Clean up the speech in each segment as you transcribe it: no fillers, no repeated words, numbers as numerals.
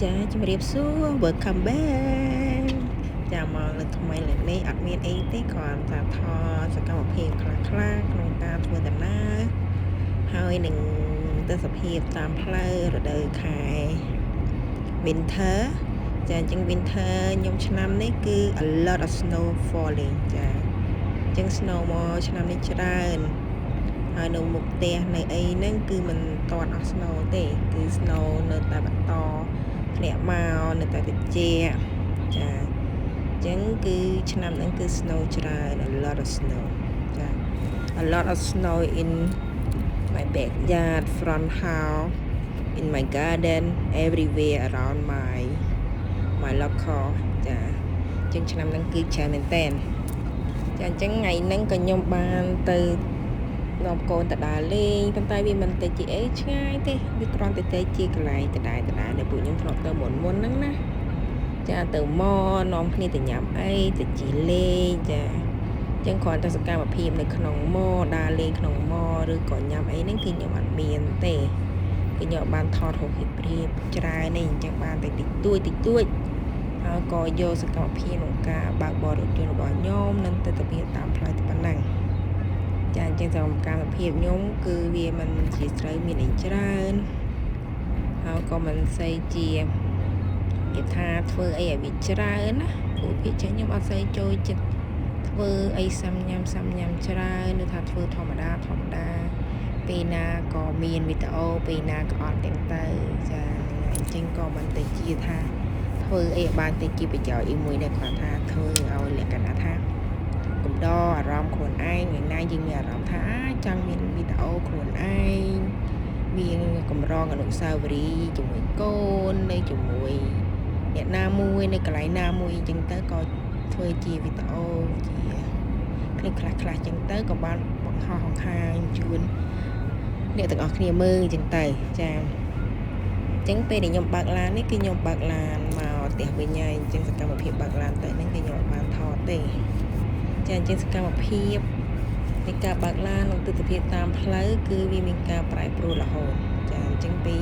ចាជំរាបសួរ welcome back ចាមកលើថ្មីលើកនេះអត់មានអីទេគ្រាន់តែថតសកម្មភាពខ្លះៗក្នុងការធ្វើដំណើរហើយនឹងទេសភាពតាមផ្លូវរដូវខែ winter ចាអញ្ចឹង winter ខ្ញុំឆ្នាំនេះគឺ a lot of snow falling ចាអញ្ចឹង snow មកឆ្នាំនេះច្រើនហើយនៅមុខផ្ទះនៅអីហ្នឹងគឺមិនតាន់អស់ snow ទេគឺ snow នៅតែបន្តធ្លាក់មកនៅតែត្រជាក់ចាអញ្ចឹងគឺឆ្នាំហ្នឹងគឺ snow ច្រើន a lot of snow ចា a lot of snow in my backyard front house in my garden everywhere around my local ចាអញ្ចឹងឆ្នាំហ្នឹងគឺច្រើនមែនតើចាអញ្ចឹងថ្ងៃហ្នឹងក៏ខ្ញុំបានទៅនាំកូនទៅដើរលេងប៉ុន្តែវាមិនទៅជាអីឆ្ងាយទេវាគ្រាន់តែទៅជាកន្លែងដដែលដែលពួកខ្ញុំធ្លាប់ទៅមុនហ្នឹងណាចាទៅមកនាំគ្នាទៅញ៉ាំអីទៅជាលេងចាអញ្ចឹងគ្រាន់តែសកម្មភាពនៅក្នុងមកដើរលេងក្នុងមកឬក៏ញ៉ាំអីហ្នឹងគឺខ្ញុំអត់មានទេគឺខ្ញុំបានថតរូបភាពច្រើនទេអញ្ចឹងបានតែតិចតួចហើយក៏យកសកម្មភាពក្នុងការបើកបររថយន្តរបស់ខ្ញុំនិងទៅទៅតាមផ្លូវតែប៉ុណ្ណឹងចាអញ្ចឹងសកម្មភាពខ្ញុំគឺវាមិនជាត្រូវមានអីច្រើនហើយក៏មិនស្អីជាគេថាធ្វើអីឲ្យវាច្រើនណាព្រោះពេលចឹងខ្ញុំអត់ស្អីចូលចិត្តធ្វើអីសាំញ៉ាំច្រើនឬថាធ្វើធម្មតាពេលណាក៏មានវីដេអូពេលណាក៏អត់ទាំងទៅចាអញ្ចឹងក៏មិនទៅជាថាធ្វើអីឲ្យបានទៅជាប្រយោជន៍អីមួយដែរគាត់ថាធ្វើឲ្យលក្ខណៈថាកំដរអារម្មណ៍ខ្លួនឯងថ្ងៃណាយើងមានអារម្មណ៍ថាចង់មានវីដេអូខ្លួនឯងមានកម្រងអនុស្សាវរីយ៍ជាមួយកូននៅជាមួយអ្នកណាមួយនៅកន្លែងណាមួយអញ្ចឹងទៅក៏ធ្វើជាវីដេអូជាคลิปខ្លះអញ្ចឹងទៅក៏បានបង្ហោះបង្ហាញជូនអ្នកទាំងអស់គ្នាមើលអញ្ចឹងទៅចាអញ្ចឹងពេលដែលខ្ញុំបើកឡាននេះគឺខ្ញុំបើកឡានមកផ្ទះវិញហើយអញ្ចឹងសកម្មភាពបើកឡានទៅហ្នឹងគឺខ្ញុំអត់បានថតទេចាអញ្ចឹងសកម្មភាពនៃការបើកឡាននិងទស្សនវិជ្ជាតាមផ្លូវគឺវាមានការប្រែប្រួលរហូតចាអញ្ចឹងពី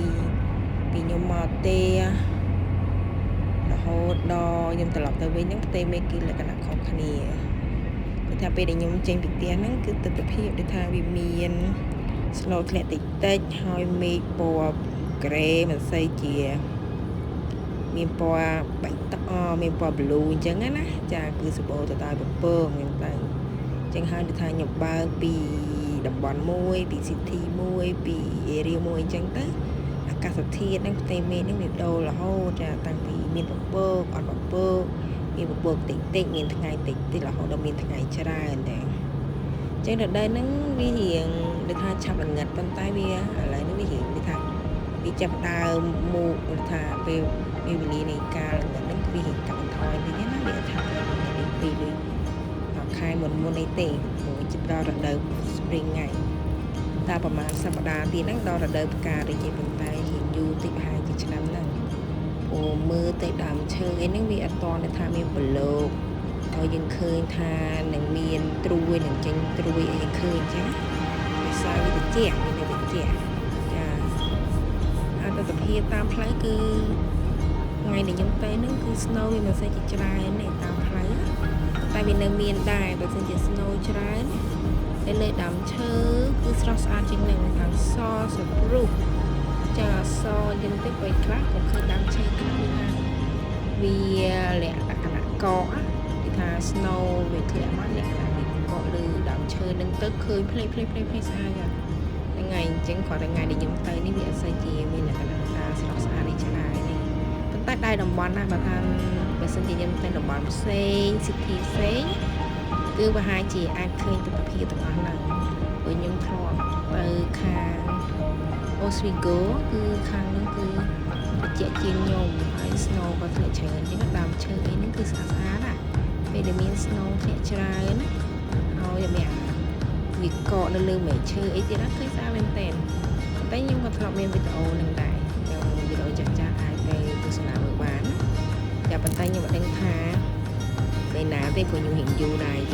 ខ្ញុំមកផ្ទះរហូតដល់ខ្ញុំត្រឡប់ទៅវិញហ្នឹងផ្ទៃមេឃគឺលក្ខណៈខុសគ្នាគឺថាពេលដែលខ្ញុំចេញពីផ្ទះហ្នឹងគឺទស្សនវិជ្ជាដូចថាវាមាន slow ធ្លាក់តិចហើយមេឃពណ៌ក្រេមិនសូវជាមានពណ៌បៃតងមានពណ៌ blue អញ្ចឹងណាចាគឺសម្បូរទៅដោយពពកអញ្ចឹងទៅអញ្ចឹងហើយដូចថាខ្ញុំបើកពីតំបន់មួយពី city មួយពី area មួយអញ្ចឹងទៅអាកាសធាតុហ្នឹងផ្ទៃមេឃហ្នឹងវាដូររហូតចាតាំងពីមានពពកអត់ពពកមានពពកតិចមានថ្ងៃតិចរហូតដល់មានថ្ងៃច្រើនដែរអញ្ចឹងដល់ហ្នឹងវារៀងដូចថាឆាប់ល្ងឹតប៉ុន្តែវាឥឡូវនេះវារៀងដូចថាវាចាប់ដើមមកថាពេលវេលានៃការល្ងឹតហ្នឹងវារៀងកាត់បន្ថយវិញណាវាថាពីលុយខែមុននេះទេព្រោះជិតដល់រដូវ spring ហើយតែប្រហែលសប្តាហ៍ទៀតហ្នឹងដល់រដូវផ្ការីកប៉ុន្តែរៀងយូរតិចហើយជាឆ្នាំហ្នឹងព្រោះមើលទៅដើមឈើអីហ្នឹងវាអត់តន់ថាមានប្លុកហើយយើងឃើញថានឹងមានត្រួយនឹងចេញត្រួយអីឃើញអញ្ចឹងវាសារវាតិចចាអត្តសភាពតាមផ្លូវគឺថ្ងៃដែលខ្ញុំទៅហ្នឹងគឺ snow វាមិនសូវជាច្រើនទេតាមផ្លូវតែវានៅមានដែរបើមិនជា snow ច្រើនតែលើដើមឈើគឺស្រស់ស្អាតជាងនឹងតាមសសម្រុះចាសយើងទៅពេលខ្លះក៏ឃើញដើមឈើខ្លះវាលក្ខណៈកកគេថា snow វាធ្លាក់មកលក្ខណៈវាកកលើដើមឈើនឹងទៅឃើញភ្លេចស្អាតថ្ងៃអញ្ចឹងគាត់ថ្ងៃដែលខ្ញុំទៅនេះវាអត់សូវជាមានលក្ខណៈថាស្រស់ស្អាតនេះច្រើនទេប៉ុន្តែដែរតំបន់ណាបើថាបើសិនជាខ្ញុំទៅតំបន់ផ្សេង city ផ្សេងគឺប្រហែលជាអាចឃើញទស្សនវិជ្ជាទាំងអស់ហ្នឹងព្រោះខ្ញុំធ្លាប់ទៅខាង Oswego គឺខាងនោះគឺត្រជាក់ជាងខ្ញុំហើយ snow ក៏ធ្លាក់ច្រើនអញ្ចឹងដើមឈើអីហ្នឹងគឺស្អាតណាពេលដែលមាន snow ធ្លាក់ច្រើនណាហើយមានវាកកនៅលើមែកឈើអីទៀតណាឃើញស្អាតមែនតើតែខ្ញុំក៏ធ្លាប់មានវីដេអូនឹងដែរខ្ញុំវីដេអូចាស់អាចទៅទស្សនាមើលបានតែប៉ុន្តែខ្ញុំអត់ដឹងថាពេលណាទេព្រោះខ្ញុំរៀងយូរដែរអញ្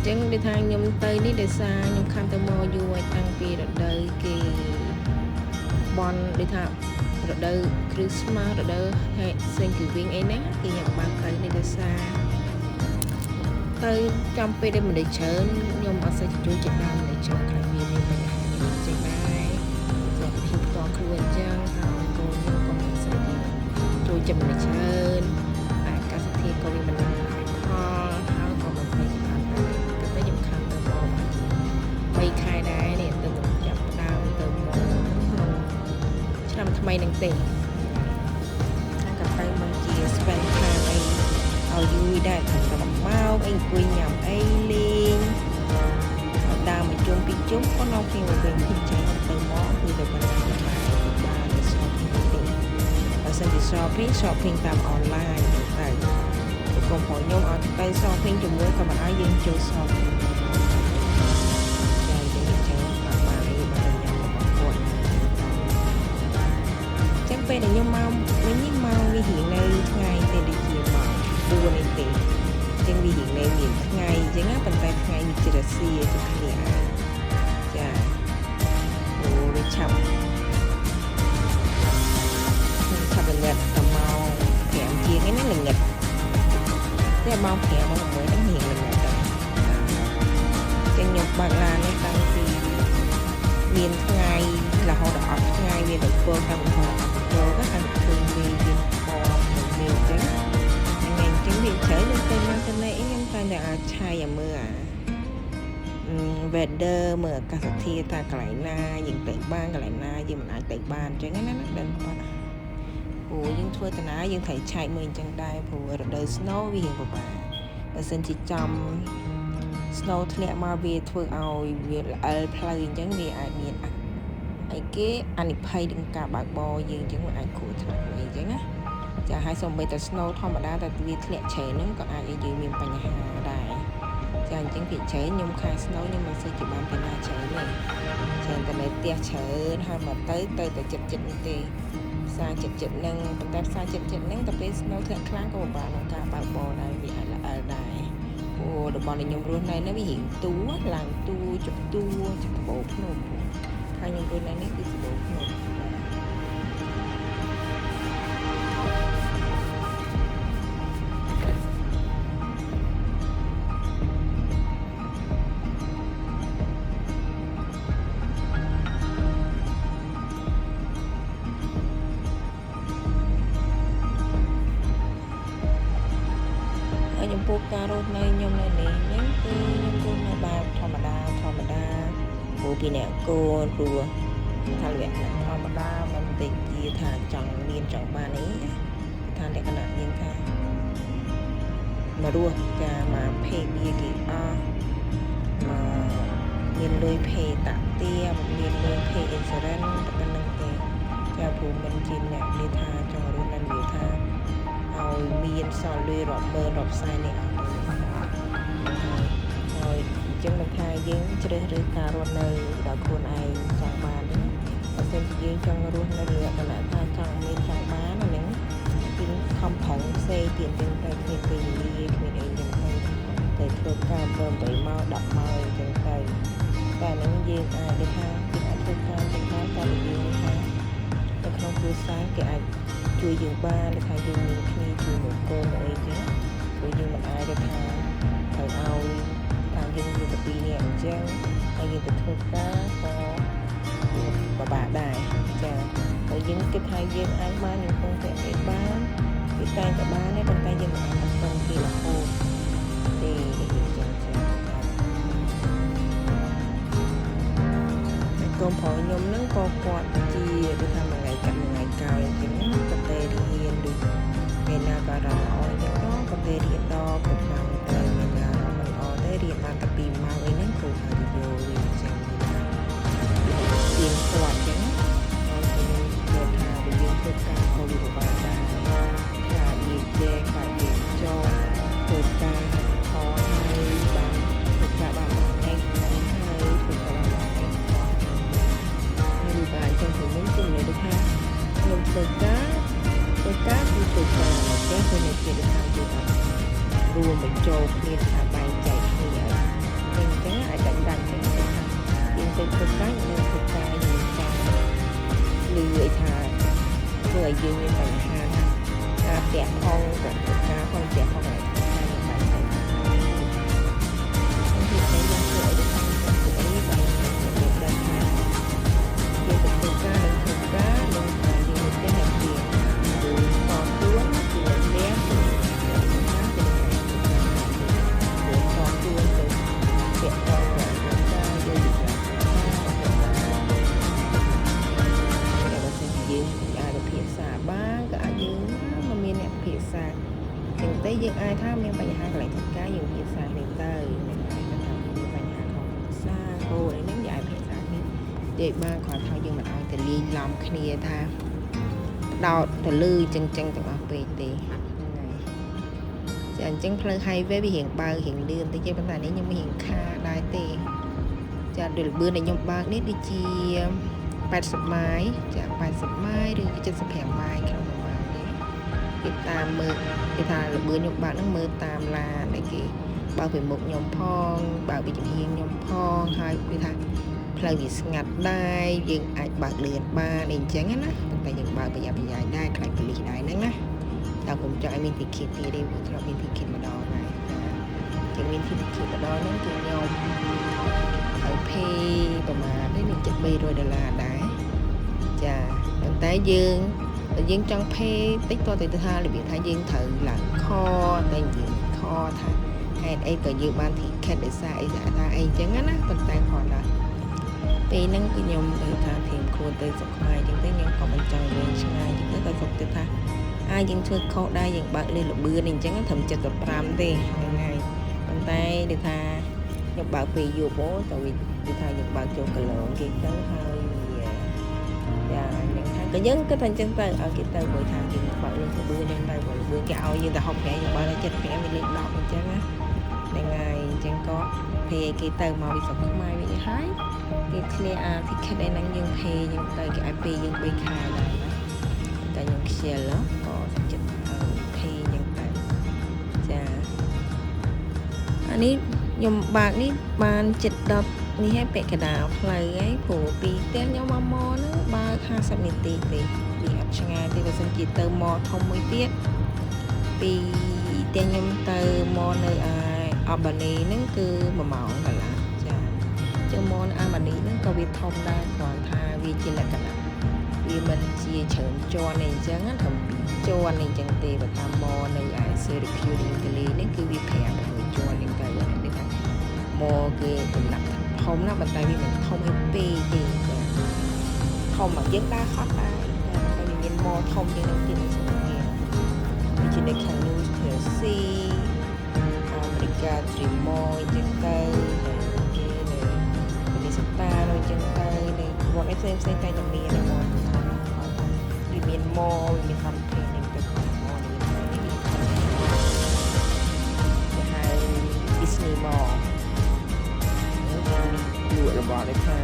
ចឹងដូចថាខ្ញុំទៅនេះដោយសារខ្ញុំខាំទៅមកយូរហើយតាំងពីរដូវគេ បនដូចថារដូវ Christmas រដូវ Thanksgiving អីហ្នឹងគេខ្ញុំបានទៅនេះដោយសារទៅចំពេលដែលមនុស្សច្រើនខ្ញុំអត់សូវជួយចិត្តដល់មនុស្សច្រើនខ្លះមានបញ្ហានេះចឹងដែរសុខភាពផ្ទាល់ខ្លួនអញ្ចឹងហើយកូនខ្ញុំក៏មិនសូវជួយចិត្តមនុស្សច្រើនអាកាសធាតុក៏វាមិនល្អផលហើយក៏មិនសូវបានទៅខ្ញុំខាងទៅមក3ខែដែរនេះទៅចាប់ដើមទៅមកក្នុងឆ្នាំថ្មីនឹងទេក៏ទៅមកជា spend time អីឲ្យយូរដែរទៅមកអីអង្គុយញ៉ាំអីលេងដើរមកជុំពីជុំក៏នៅពីវិញពីចេញទៅមកគឺទៅបណ្ដាបាន shopping ទេបើសិនជា shopping តាមអនឡាញទៅកុំព្រោះខ្ញុំអត់ទៅ shopping ជាមួយក៏មិនឲ្យយើងចូល shopping តែយើងចូលតាមបាននេះបានញ៉ាំរបស់គាត់ចឹងពេលដែលខ្ញុំមកវិញមកវារៀងនៅថ្ងៃទេដូចជាមក4នេះទេចឹងវារៀងនៅមានថ្ងៃចឹងណាប៉ុន្តែថ្ងៃនេះជារសៀលទៅគ្នាចាអូវាឆាប់ល្ងិតដល់ម៉ោង5ជាងហ្នឹងល្ងិតតែម៉ោង5ម៉ោង6ហ្នឹងរៀងល្ងិតដែរចឹងខ្ញុំបើកឡាននេះតាំងពីមានថ្ងៃរហូតដល់អត់ថ្ងៃមានតែពងតាមរហូតចូលក៏អាចឃើញមានពណ៌មានចឹងចឹងវាច្រើនទៅមកទៅនេះខ្ញុំតែអាចឆាយឲ្យមើលweather មើលអាកាសធាតុថាកន្លែងណាយើងទៅបានកន្លែងណាយើងមិនអាចទៅបានចឹងណាដល់បាត់ព្រោះយើងធ្វើតាណាយើងត្រូវឆែកមើលអញ្ចឹងដែរព្រោះរដូវ snow វារៀងពិបាកបើសិនជាចំ snow ធ្លាក់មកវាធ្វើឲ្យវាល្អិលផ្លូវអញ្ចឹងវាអាចមានអីគេអនិភ័យនឹងការបើកបរយើងអញ្ចឹងវាអាចគ្រោះថ្នាក់អីអញ្ចឹងណាចាហើយសូម្បីតែ snow ធម្មតាតែវាធ្លាក់ជ្រៅហ្នឹងក៏អាចឲ្យយើងមានបញ្ហាដែរចាអញ្ចឹងពីជ្រៅខ្ញុំខាង snow ខ្ញុំមិនសូវជាបានពីណាជ្រៅទេច្រើនតែនៅផ្ទះច្រើនហើយមកទៅតែចិត្តនេះទេផ្សារចិត្តហ្នឹងប៉ុន្តែផ្សារចិត្តហ្នឹងតែពេល snow ធ្លាក់ខ្លាំងក៏ពិបាកក្នុងការបើកបរដែរវាអាចល្អិលដែរអូរបស់ខ្ញុំរស់នៅនេះវារៀងទូឡើងទូជប់ទូជប់បោភ្នំហើយខ្ញុំរស់នៅនេះគឺបោភ្នំចំពោះការរស់នៅខ្ញុំនៅនេះហ្នឹងគឺខ្ញុំរស់នៅបែបធម្មតាព្រោះពីអ្នកកូនព្រោះថាលក្ខណៈធម្មតាមិនតិចជាថាចង់មានចង់បានអីថាលក្ខណៈយើងថាមករស់ចាមកភេទវាគេអស់មកមានលុយភេតទាមានលុយភេអ៊ីនស៊ូរ៉ាន់ប៉ុណ្ណឹងទេចាព្រោះមិនជាអ្នកនិយាយថាចង់រស់នៅនិយាយថាឲ្យមានសល់លុយរាប់ម៉ឺនរាប់សែននេះអត់ហើយអញ្ចឹងមិនថាយើងជ្រើសរើសការរស់នៅដល់ខ្លួនឯងចង់បានទេបើសិនជាយើងចង់រស់នៅលក្ខណៈថាចង់មានចង់បានអាហ្នឹងគឺខំប្រឹងផ្សេងទៀតទៅគ្មានពេលវេលាគ្មានអីចឹងទៅធ្វើការ7ម៉ោង10ម៉ោងអញ្ចឹងទៅតែហ្នឹងយើងអាចដូចថាយើងអាចធ្វើការទាំងបានតែយើងថានៅក្នុងគ្រួសារគេអាចជួយយើងបានឬថាយើងមានគ្នាជួយមកកូនអីចឹងព្រោះយើងមិនអាចទៅថាត្រូវឲ្យថាយើងមានតែ2នាក់អញ្ចឹងហើយយើងទៅធ្វើការក៏ពិបាកដែរចាហើយយើងគិតថាយើងអាចបានយើងគង់តែបានគឺតែតែបានទេប៉ុន្តែយើងមិនអាចគង់ពីរហូតទេចឹងកូនប្រុសខ្ញុំហ្នឹងក៏គាត់ជាដូចថាមួយថ្ងៃកាត់មួយថ្ងៃក្រោយអញ្ចឹងក៏ទៅរៀនដូចពេលណាក៏រំល្អអញ្ចឹងក៏ទៅរៀនដល់ប្រហែលតែមានអារម្មណ៍ល្អតែរៀនបានតែ2ម៉ោងអីហ្នឹងគ្រូហៅទៅយកវាអញ្ចឹងរៀនគាត់អញ្ចឹងហើយខ្ញុំនិយាយថាយើងធ្វើការក៏វាពិបាកដែរខ្លាចនិយាយខ្លាចនិយាយចូលធ្វើការខលហើយបានធ្វើការបានឯងហើយធ្វើការបានឯងបាទចឹងខ្ញុំជឿថាខ្ញុំធ្វើការគឺធ្វើការតែគឺនៅជាថាយើងរួមបញ្ចូលគ្នាថាបែងចែកគ្នាអញ្ចឹងអាចដាច់ចឹងថាយើងទៅធ្វើការយើងធ្វើការយើងចាំ lười thà vừa dương như vậy ha đẹp phong cả cá phong đẹp phong này những bài này thì thấy những sửa được phong sửa đi bằng những đơn ha như thực cá đừng phải như một cái hạt tiền từ con cuốn từ bé từ cá từ con cuốn từ đẹp phong là chúng ta vô được là dương được phiền xả ba cả dương mà miền đẹp phiền xả chừng tới dương ai tham miền bạch hà lại thật cá dương phiền xả miền tây miền này nó thầm miền bạch hà không xa cô để ném dài phiền xả đi để ba khỏi thao dương mình ai từ liên lòng kia tha đào từ lư chân chân từ ở về tì chẳng chân phơi hay với bị hiện ba hiện đường tới chơi vấn đề này nhưng mà hiện kha đại tìจะเดือดเบื่อในยมบางนิดดีจี80 ไม้จาก80 ไม้หรือ70 ไม้เข้ามาเนี่ยติดตามมือติดตามเบื่อยมบางนั่งมือตามลาในกี่บ่าวเป็นหมกยมพองบ่าวเป็นจุดเฮียงยมพองให้ไปทางเพลย์สงัดได้ยังอาจบาดเลือดบ้าในจังนะแต่ยังบ่าวไปยาไปยายได้ใครไปลีได้นั่งนะแต่ผมจะมีติดขีดตีได้ผมจะมีติดขีดมาดองไงยังมีติดขีดมาดองนั่นคือยมเพย์ประมาณได้$1.3 ได้จ้าตั้งแต่ยืงจังเพย์ติ๊กตัวติดท่าหรือท่ายืงถือหลังคอแต่ยืงคอท่าให้ไอ้ก็ยืงบ้านที่แค่ได้ใส่ท่าไอ้จังงั้นนะตั้งแต่ก่อนละปีนั่งกินยมติดท่าเทียมโคตรติดสุขายจังแต่ยังก็มันจังเวงช่างจังแต่สุขติดท่ายังช่วยเขาได้ยังบางเรื่องหรือเบื่อนี่จังงั้นทำจัดปรามตียังไงตั้งแต่ติดท่าnhập bạc vì vô bố tại vì đi thay nhập bạc cho cái lượng kia tới hơi và những tháng cái nhấn cái thanh chân tay ở cái tay buổi thang thì nhập bạc luôn cái bữa lên tay buổi bữa cái ao như ta học kẻ nhập bạc là chết kẻ mình lên đọc mình chứ á này ngày chân có thì cái tay màu bị sọc mai bị hái cái clear thì cái đây năng dương phê nhưng tay cái IP dương bị khai là tại những xe lớn có chất phê nhưng tay và anh ấyยมบางนี่บาน7 ดอกนี่ให้เป็ดกระดาษเพลย์ผูปีเตี้ยยมมอนะบา50 มิติปีอัดชงาที่เราสังเกตเติมมอทอมไม่เตี้ยปีเตี้ยยมเติมมอในอัลบานีนั่นคือมาเหมากันละจ้ะเจ้ามออัลบานีนั่นก็วิทอมได้ก่อนทาวิจิละกันละวิมันเจียเฉินจวนในจังงั้นทำปีจวนในจังเตะทำมอในเซอร์คิวดิงทะเลนั่นคือวิแผลไปจวนในกันเลยนะคะมอคือเป็นหลักทอมนะบันไดมีเหมือนทอมให้ปีจริงทอมแบบยึดได้คัดได้แต่มีเป็นมอทอมที่เรากินในสมัยนี้มีจินในแคนูสเทลซีอเมริกาทริมมอจังเตยมีสตาร์เราจังเตยในวอลเอสเอ็มเซนใจจะมีอะไรมอมีมอมีคำเพลงในเป็นของมอในไทยดิสนีย์มอลอยู่ระบอบเลยค่ะ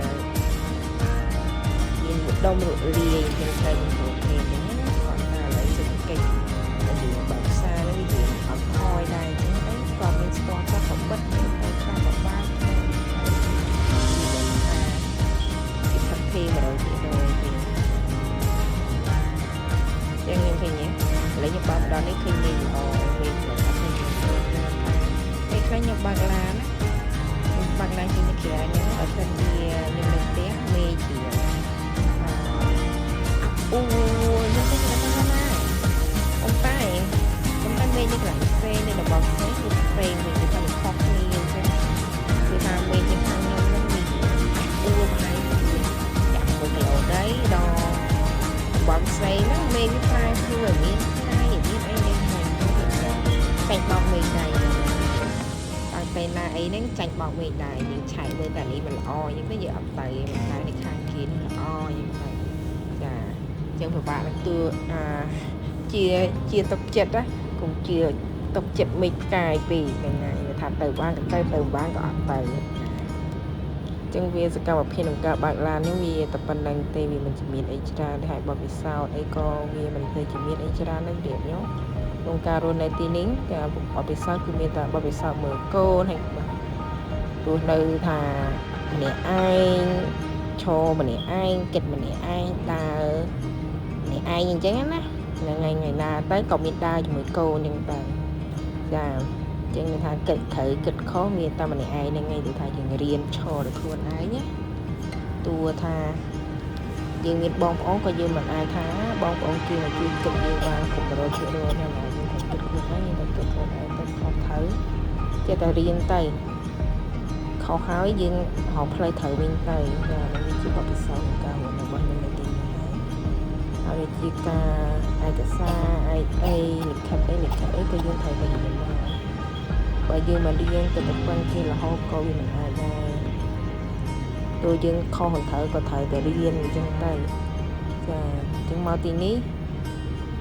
ยินดมรุเรียเป็นใครเป็นตัวเพลงอย่างนี้นะก่อนหน้าเลยจะเก่งแต่อยู่แบบซาแล้วอยู่อัพคอยได้ใช่ไหมก่อนเป็นสปอร์ตก็สมบัติไปข้ามแบบบ้านที่ทำเพลงเราที่โดยยังยังเพลงนี้แล้วยังบางตอนนี้คือมีเอาเพลงของเขาเพลงไอ้ใครยังบางร้านบางร้านจริงๆเขียนเนี่ยở bên kia nhưng mình té mê chỉ ôi nó có cái đó này ông ta mê như là phê nên là bọc phê thì phê mình thì phải khóc nhiều chứ người ta mê trên thang nhau nó mê hay chặt một kiểu đấy đo bọc phê nó mê cái phai khi mà biết ai biết anh nên thành bọc mê nàyไปนาไอ้นั่งจังบอกไม่ได้ยังใช้เบอร์แต่นี้มันอ้อยังก็เยอะไปมันใช้ในข้างคิดมันอ้อยังไปจ้ะจังผ่าบะมันตัวเจียตบเจ็ดนะcũngเจียตบเจ็ดไม่กลายปียังไงทำเติมบ้านกับเติมบ้านก็ออกไปจังเวียสกาวแบบเพนของกับบางร้านนี่เวียแต่ปันดังเตวีมันจะมีไอจราได้หายบอบิซาวไอก็เวียมันเคยจะมีไอจรานั่นเดียวเนาะลงการในตีนิ้งแต่บอบิซาวคือมีแต่บอบิซาวเหมือนโก้ให้ตัวเลยทาเนี่ยไอ ឈរម្នាក់ឯងគិតម្នាក់ឯងដើរម្នាក់ឯងអញ្ចឹងណាថ្ងៃណាទៅក៏មានដើរជាមួយកូនអញ្ចឹងទៅចាអញ្ចឹងថាគិតត្រូវគិតខុសមានតែម្នាក់ឯងហ្នឹងឯងគឺថាយើងរៀនឈរដោយខ្លួនឯងណាតួថាយើងមានបងប្អូនក៏យើងមិនអាចថាបងប្អូនគេមកជួយគិតយើងបានគ្រប់100%ណាយើងត្រូវគិតខ្លួនឯងយើងត្រូវគិតខ្លួនឯងទៅខុសត្រូវចេះតែរៀនទៅខុសហើយយើងហៅផ្លូវត្រូវវិញទៅចានេះវាជាបទពិសោធន៍ការរបស់ខ្ញុំនៅទីនេះហើយជាការឯកសារអីលិខិតអីក៏យើងត្រូវទៅរៀនដែរបើយើងមិនរៀនទៅប៉ុណ្្នឹងគេរហូតក៏វាមិនអាចដែរព្រោះយើងខុសត្រូវក៏ត្រូវតែរៀនអញ្ចឹងទៅចាអញ្ចឹងមកទីនេះ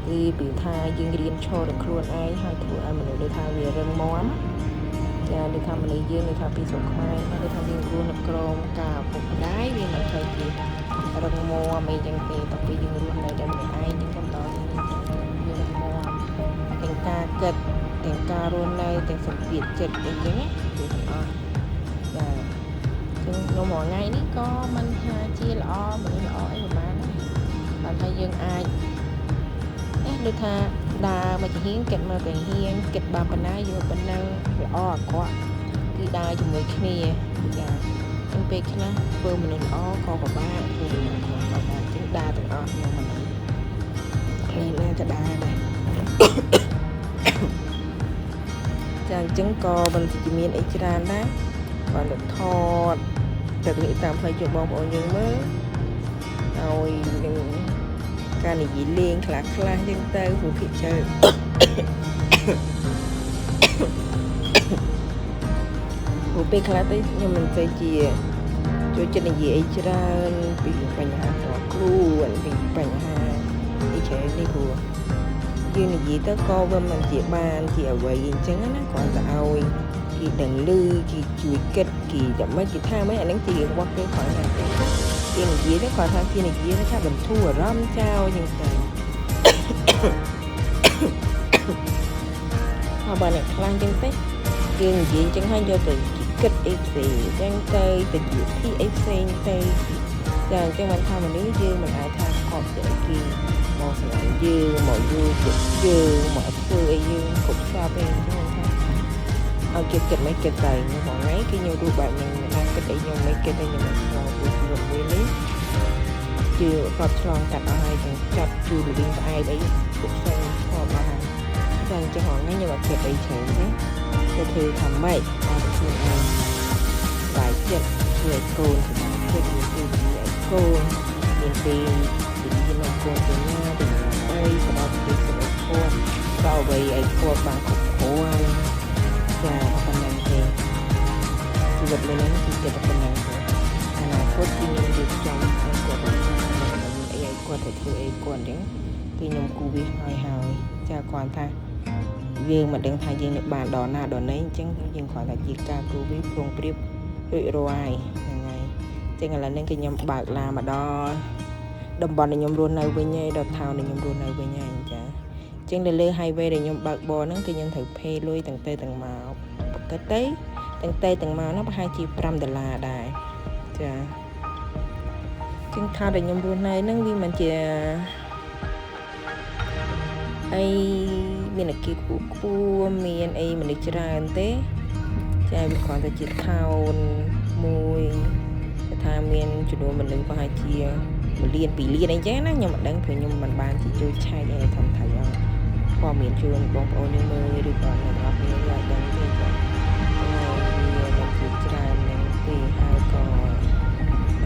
គឺពីថាយើងរៀនឈរដល់ខ្លួនឯងហើយធ្វើឲ្យមនុស្សដូចថាវារឹងមាំចាដូចថាមនុស្សយើងដូចថាពីស្រុកខ្មែរដូចថាយើងរស់នៅក្រោមការពុកម្ដាយវាមិនត្រូវជារឹងមាំអីចឹងទេតែពេលយើងរស់នៅតែម្នាក់ឯងយើងបន្តយើងរឹងមាំទាំងការគិតទាំងការរស់នៅទាំងសម្ពាធចិត្តអីចឹងណាគឺទាំងអស់ចាខ្ញុំរាល់ថ្ងៃនេះក៏មិនថាជាល្អមនុស្សល្អអីប្រហែលបានថាយើងអាចដូចថាដើរមកជាហៀងគិតមកទៅហៀងគិតបានប៉ុណ្ណាយកប៉ុណ្ណឹងល្អអាក្រក់គឺដើរជាមួយគ្នាចាទាំងពេលខ្លះធ្វើមនុស្សល្អក៏ពិបាកធ្វើមនុស្សល្អក៏ពិបាកជាងដើរទាំងអស់ខ្ញុំមិនគ្នាណាក៏ដើរដែរចាអញ្ចឹងក៏មិនជាមានអីច្រើនដែរបានទៅថតទៅតាមផ្លូវជួបបងប្អូនយើងមើលឲ្យនឹងការនិយាយលេងខ្លះចឹងទៅព្រោះភាគច្រើនព្រោះពេលខ្លះទៅខ្ញុំមិនទៅជាចូលចិត្តនិយាយអីច្រើនពីបញ្ហារបស់គ្រូពីបញ្ហាអីច្រើននេះព្រោះយើងនិយាយទៅក៏វាមិនជាបានជាអ្វីអញ្ចឹងណាគ្រាន់តែឲ្យគេដឹងឮគេជួយគិតគេចាំមិនគេថាមិនអានឹងជារបស់គេគ្រាន់តែគេនិយាយទៅគាត់ថាគេនិយាយថាបន្ធូរអារម្មណ៍ចោលចឹងទៅហើយបើអ្នកខ្លាំងចឹងទៅគេនិយាយចឹងហើយយកទៅគិតអីផ្សេងចឹងទៅជាទីអីផ្សេងទៅចាអញ្ចឹងមិនថាមនុស្សយើងមិនអាចថាខកចិត្តគេមកស្លាញ់យើងមកយល់ចិត្តយើងមកធ្វើអីយើងគ្រប់ស្រាប់ទេអញ្ចឹងថាឲ្យគេគិតមិនគិតទៅមួយថ្ងៃគឺខ្ញុំរੂបែបហ្នឹងណាគិតអីខ្ញុំមិនគិតតែខ្ញុំមិនស្គាល់ពីខ្លួនមួយនេះជឿគាត់ឆ្លងកាត់អស់ហើយទាំងចាត់ជូរលីងផ្អែកអីគ្រប់ផ្សេងធម្មតាតែអញ្ចឹងហ្នឹងខ្ញុំអត់គិតអីច្រើនទេទៅធ្វើថាម៉េចឲ្យខ្លួនឯងបាយចិត្តធ្វើឲ្យកូនសម្រាប់គិតពីឲ្យកូនមានពេលនិយាយនឹងកូនទៅណាទៅអីសម្រាប់ពេលសម្រាប់គាត់ក៏អ្វីឲ្យគាត់បានគ្រប់គ្រាន់ចាប៉ុណ្ណឹងទេជីវិតមួយនេះគឺគិតតែប៉ុណ្ណឹងទេអនាគតគឺខ្ញុំរៀបចំឲ្យគាត់បានអីឲ្យគាត់ទៅធ្វើអីគាត់អញ្ចឹងគឺខ្ញុំគូវាហើយចាគាត់ថាយើងមិនដឹងថាយើងនឹងបានដល់ណាដល់ណីអញ្ចឹងយើងគ្រាន់តែជាការគូវាប្រុងប្រៀបរួចរាល់ហ្នឹងហើយអញ្ចឹងឥឡូវនេះគឺខ្ញុំបើកឡានមកដល់តំបន់ដែលខ្ញុំរស់នៅវិញហើយដល់ថោនដែលខ្ញុំរស់នៅវិញហើយចាអញ្ចឹងលើ highway ដែលខ្ញុំបើកបរហ្នឹងគឺខ្ញុំត្រូវផេលុយទាំងទៅទាំងមកបើគិតទៅទាំងទៅទាំងមកហ្នឹងប្រហែលជា$5ដែរចាជាងថោនដែលខ្ញុំរស់នៅហ្នឹងវាមិនជាអីមានអគារខ្ពស់មានអីមនុស្សច្រើនទេចាវាគ្រាន់តែជាថោនមួយថាមានចំនួនមនុស្សប្រហែលជា1លាន2លានអីចឹងណាខ្ញុំមិនដឹងព្រោះខ្ញុំមិនបានជាជួយឆែកអីធំធៃអត់ព័ត៌មានជូនបងប្អូនយើងមើលឬក៏អ្នកនរគ្នាអាចដឹងទេបាទវាមិនជាច្រើននឹងទេហើយក៏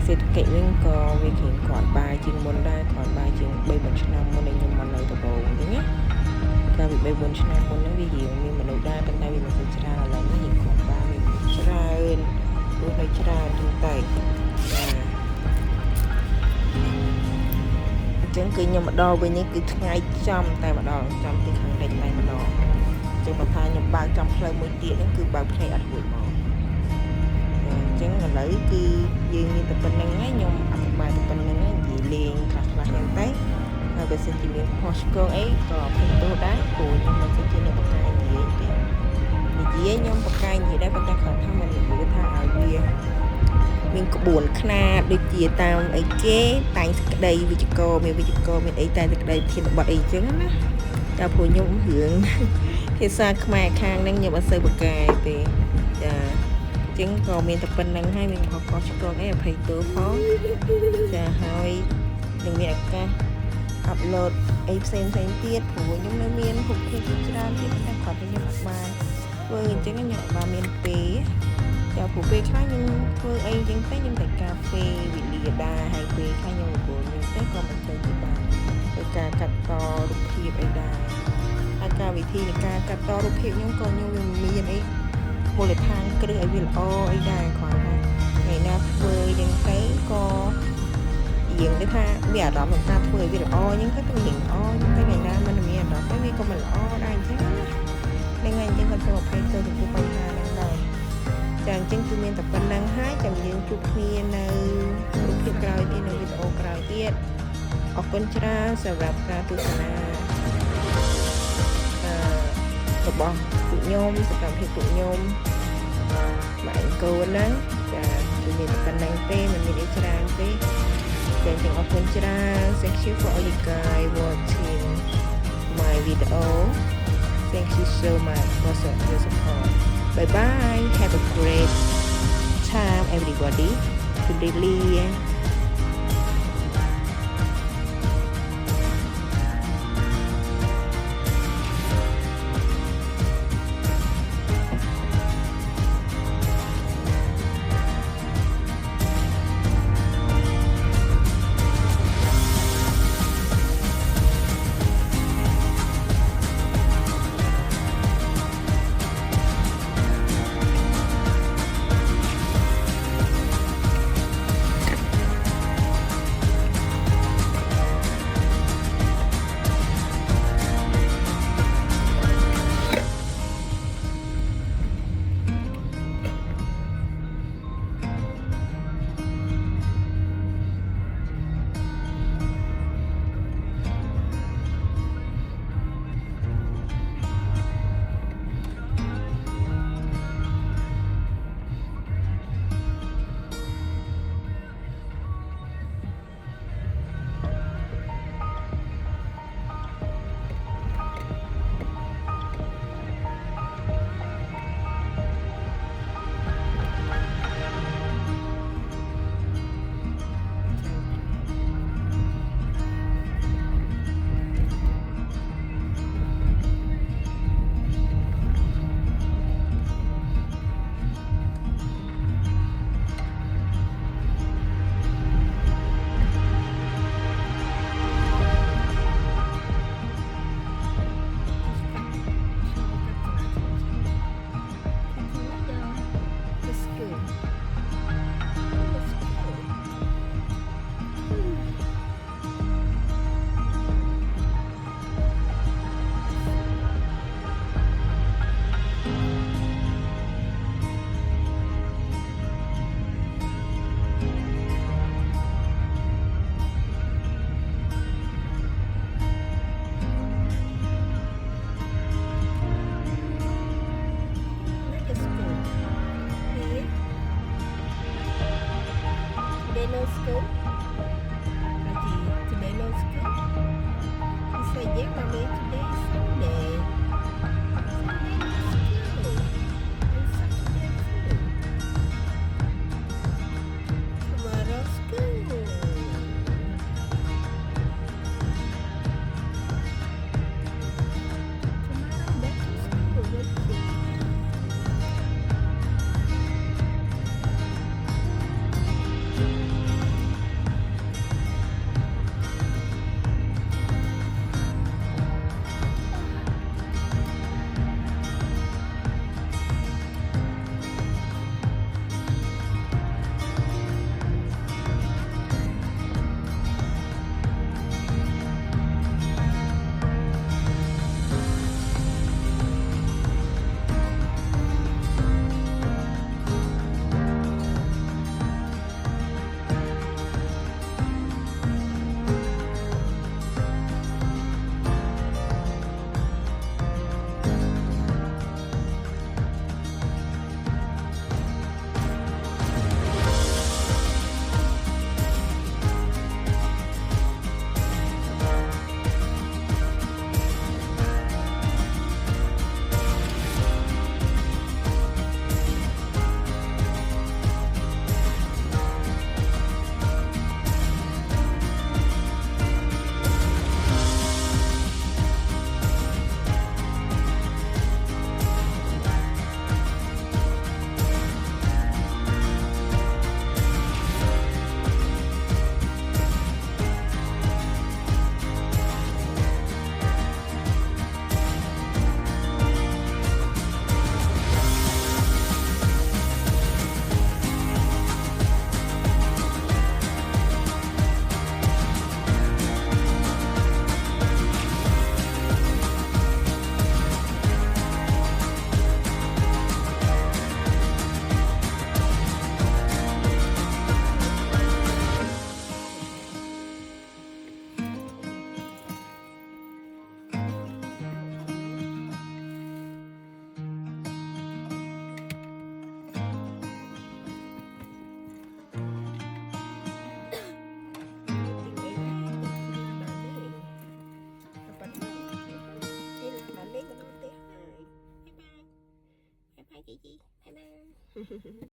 សេដ្ឋកិច្ចវិញក៏វាគ្រាន់គាត់បាយជាងមុនដែរគាត់បាយជាង 3-4 ឆ្នាំមុនដែលខ្ញុំមកនៅដំបូងអញ្ចឹងណាកាលពី 3-4 ឆ្នាំមុនហ្នឹងវារៀងមានមនុស្សដែរប៉ុន្តែវាមិនសូវច្រើនឥឡូវនេះរៀងគាត់បាយវាច្រើនព្រោះនៅច្រើនទូទៅចាអញ្ចឹងគឺខ្ញុំមកដល់វិញនេះគឺថ្ងៃចំតែម្ដងចំទីខាងលិចតែម្ដងចឹងបើថាខ្ញុំបើកចំផ្លូវមួយទៀតហ្នឹងគឺបើកភ្នែកអត់រួចមកអញ្ចឹងឥឡូវគឺយើងមានតែប៉ុណ្្នឹងហើយខ្ញុំអธิบายតែប៉ុណ្្នឹងហើយនិយាយលេងខ្លះៗហ្នឹងទៅហើយបើសិនជាមានខុសឆ្គងអីក៏ភ័យទោសដែរព្រោះខ្ញុំមិនសិនជាអ្នកបកកាយនិយាយទេនិយាយខ្ញុំបកកាយនិយាយដែរប៉ុន្តែគាត់ថាមិននិយាយថាឲ្យវា មានក្បួនខ្នាតដូចជាតាមអីគេតែងសក្តីវិជ្ជករមានអីតែសក្តីធានបတ်អីចឹងណាតែព្រោះខ្ញុំរឿងភាសាខ្មែរខាងហ្នឹងខ្ញុំអត់សូវបកកែទេចាអញ្ចឹងក៏មានតែប៉ុណ្្នឹងហើយមានខុសឆ្គងអីអភ័យទោសផងចាហើយនឹងមានឱកាសអាប់ឡូតអីផ្សេងទៀតព្រោះខ្ញុំនៅមានភពភាពច្រើនទៀតតែគាត់ខ្ញុំអត់បានធ្វើអញ្ចឹងខ្ញុំអត់បានមានពេលចាព្រោះពេលខ្លះខ្ញុំធ្វើអីអញ្ចឹងទៅខ្ញុំតែកាហ្វេវិលាដាហើយពេលខ្លះខ្ញុំអង្គុយខ្ញុំទៅក៏មិនទៅបានដោយការកាត់តរូបភាពអីដែរហើយការវិធីនៃការកាត់តរូបភាពខ្ញុំក៏ខ្ញុំមានអីមូលដ្ឋានគ្រឹះឲ្យវាល្អអីដែរគ្រាន់តែថ្ងៃណាធ្វើអញ្ចឹងទៅក៏យើងទៅថាមានអារម្មណ៍ថាធ្វើឲ្យវាល្អអញ្ចឹងទៅរៀងល្អអញ្ចឹងទៅថ្ងៃណាមិនមានអារម្មណ៍ទៅវាក៏មិនល្អដែរអញ្ចឹងណាហ្នឹងហើយអញ្ចឹងក៏សូមអភ័យទោសចំពោះបញ្ហាហ្នឹងដែរចាអញ្ចឹងគឺមានតែប៉ុណ្្នឹងហើយចាំយើងជួបគ្នានៅរូបភាពក្រោយទៀតនៅវីដេអូក្រោយទៀតអរគុណច្រើនសម្រាប់ការទស្សនារបស់ពួកខ្ញុំសកម្មភាពពួកខ្ញុំបាទអង្គរហ្នឹងចាគឺមានតែប៉ុណ្្នឹងទេមិនមានអីច្រើនទេចាអញ្ចឹងអរគុណច្រើន Thank you for all you guys watching my video Thank you so much for your support Bye bye have a great time everybody Today ជីជីបាយណា